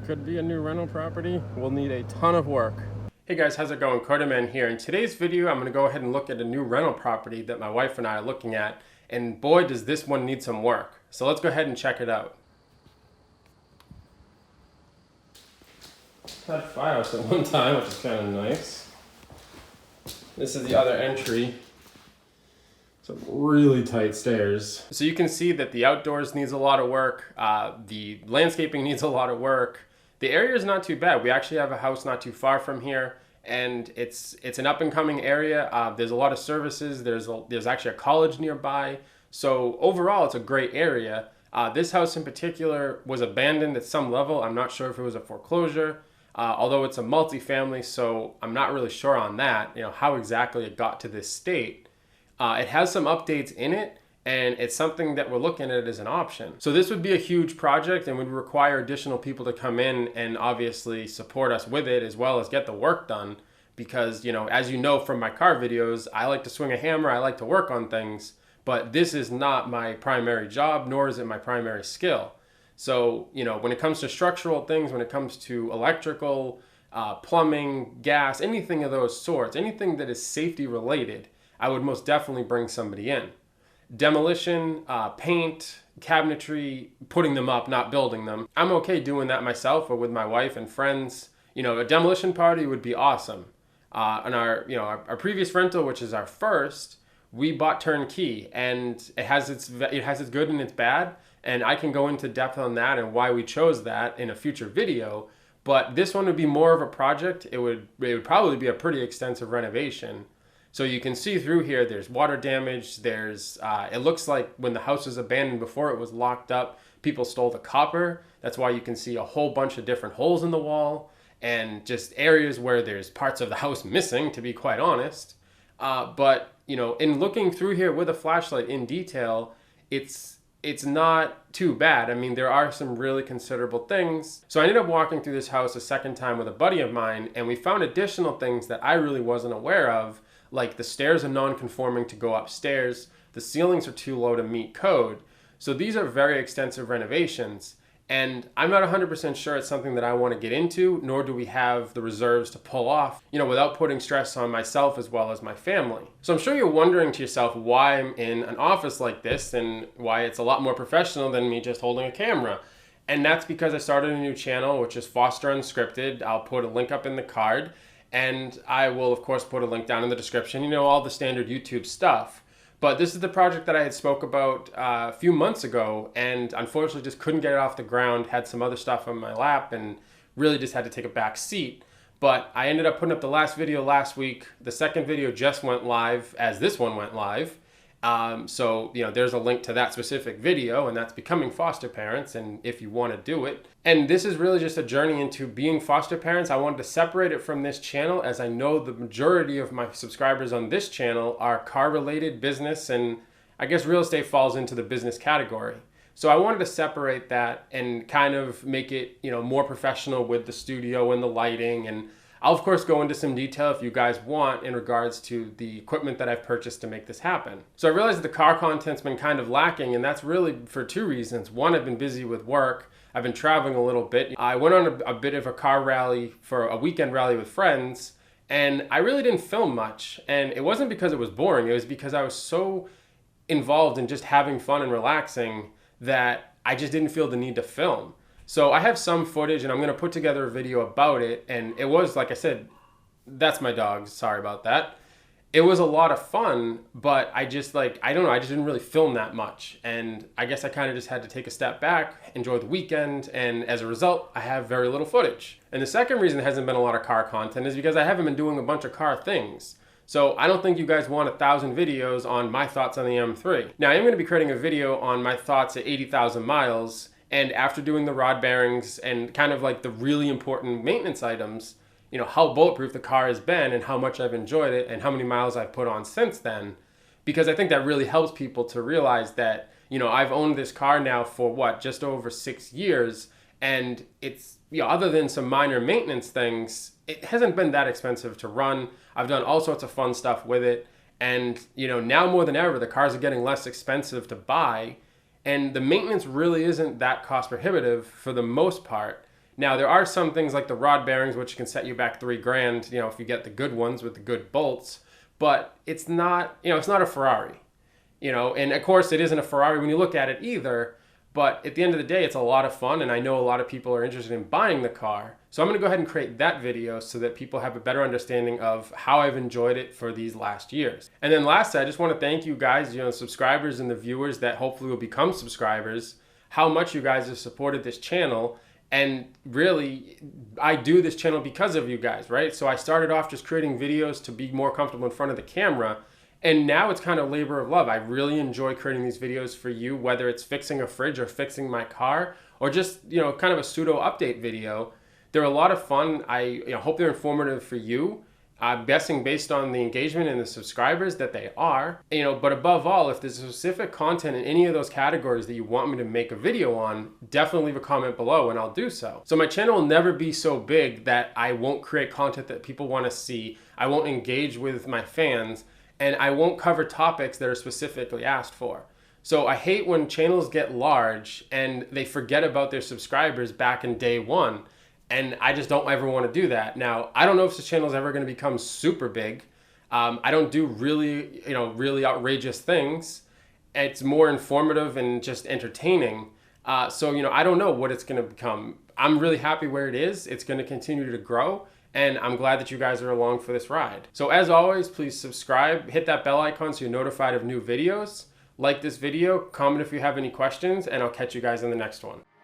could be a new rental property, will need a ton of work. Hey guys, how's it going? CoderMan here. In today's video, I'm going to go ahead and look at a new rental property that my wife and I are looking at, and boy does this one need some work. So let's go ahead and check it out. Had a firehouse at one time, which is kind of nice. This is the other entry. Some really tight stairs. So you can see that the outdoors needs a lot of work. The landscaping needs a lot of work. The area is not too bad. We actually have a house not too far from here, and it's an up and coming area. There's a lot of services. There's actually a college nearby. So overall, it's a great area. This house in particular was abandoned at some level. I'm not sure if it was a foreclosure, although it's a multifamily, so I'm not really sure on that, how exactly it got to this state. It has some updates in it, and it's something that we're looking at as an option. So this would be a huge project and would require additional people to come in and obviously support us with it, as well as get the work done. Because, as you know from my car videos, I like to swing a hammer, I like to work on things, but this is not my primary job, nor is it my primary skill. So, when it comes to structural things, when it comes to electrical, plumbing, gas, anything of those sorts, anything that is safety related, I would most definitely bring somebody in. Demolition, paint, cabinetry, putting them up, not building them. I'm okay doing that myself or with my wife and friends. A demolition party would be awesome. And our previous rental, which is our first, we bought turnkey, and it has its good and its bad. And I can go into depth on that and why we chose that in a future video. But this one would be more of a project. It would probably be a pretty extensive renovation. So you can see through here, there's water damage, it looks like when the house was abandoned before it was locked up, people stole the copper. That's why you can see a whole bunch of different holes in the wall and just areas where there's parts of the house missing, to be quite honest. But, in looking through here with a flashlight in detail, it's not too bad. I mean, there are some really considerable things. So I ended up walking through this house a second time with a buddy of mine, and we found additional things that I really wasn't aware of. Like the stairs are non-conforming to go upstairs. The ceilings are too low to meet code. So these are very extensive renovations. And I'm not 100% sure it's something that I want to get into, nor do we have the reserves to pull off, without putting stress on myself as well as my family. So I'm sure you're wondering to yourself why I'm in an office like this and why it's a lot more professional than me just holding a camera. And that's because I started a new channel, which is Foster Unscripted. I'll put a link up in the card. And I will, of course, put a link down in the description, all the standard YouTube stuff. But this is the project that I had spoke about a few months ago, and unfortunately just couldn't get it off the ground, had some other stuff on my lap, and really just had to take a back seat. But I ended up putting up the last video last week. The second video just went live as this one went live. So there's a link to that specific video, and that's becoming foster parents, and if you want to do it. And this is really just a journey into being foster parents. I wanted to separate it from this channel, as I know the majority of my subscribers on this channel are car-related, business, and I guess real estate falls into the business category. So I wanted to separate that and kind of make it, more professional with the studio and the lighting, and I'll of course go into some detail if you guys want in regards to the equipment that I've purchased to make this happen. So I realized the car content's been kind of lacking, and that's really for two reasons. One, I've been busy with work. I've been traveling a little bit. I went on a bit of a car rally for a weekend rally with friends, and I really didn't film much. And it wasn't because it was boring. It was because I was so involved in just having fun and relaxing that I just didn't feel the need to film. So I have some footage, and I'm going to put together a video about it. And it was, like I said, that's my dog. Sorry about that. It was a lot of fun, but I just didn't really film that much. And I guess I kind of just had to take a step back, enjoy the weekend. And as a result, I have very little footage. And the second reason there hasn't been a lot of car content is because I haven't been doing a bunch of car things. So I don't think you guys want 1,000 videos on my thoughts on the M3. Now I am going to be creating a video on my thoughts at 80,000 miles. And after doing the rod bearings and kind of like the really important maintenance items, how bulletproof the car has been and how much I've enjoyed it and how many miles I've put on since then. Because I think that really helps people to realize that, I've owned this car now for just over 6 years. And it's, other than some minor maintenance things, it hasn't been that expensive to run. I've done all sorts of fun stuff with it. And, now more than ever, the cars are getting less expensive to buy. And the maintenance really isn't that cost prohibitive for the most part. Now, there are some things like the rod bearings, which can set you back $3,000, you know, if you get the good ones with the good bolts, but it's not, you know, it's not a Ferrari, you know, and of course it isn't a Ferrari when you look at it either, but at the end of the day, it's a lot of fun, and I know a lot of people are interested in buying the car. So I'm gonna go ahead and create that video so that people have a better understanding of how I've enjoyed it for these last years. And then lastly, I just wanna thank you guys, you know, subscribers and the viewers that hopefully will become subscribers, how much you guys have supported this channel. And really, I do this channel because of you guys, right? So I started off just creating videos to be more comfortable in front of the camera. And now it's kind of labor of love. I really enjoy creating these videos for you, whether it's fixing a fridge or fixing my car, or just, you know, kind of a pseudo update video. They're a lot of fun. I hope they're informative for you. I'm guessing based on the engagement and the subscribers that they are, you know, but above all, if there's specific content in any of those categories that you want me to make a video on, definitely leave a comment below and I'll do so. So my channel will never be so big that I won't create content that people want to see. I won't engage with my fans, and I won't cover topics that are specifically asked for. So I hate when channels get large and they forget about their subscribers back in day one. And I just don't ever want to do that. Now, I don't know if this channel is ever going to become super big. I don't do really, really outrageous things. It's more informative and just entertaining. So, I don't know what it's going to become. I'm really happy where it is. It's going to continue to grow. And I'm glad that you guys are along for this ride. So as always, please subscribe, hit that bell icon so you're notified of new videos. Like this video, comment if you have any questions, and I'll catch you guys in the next one.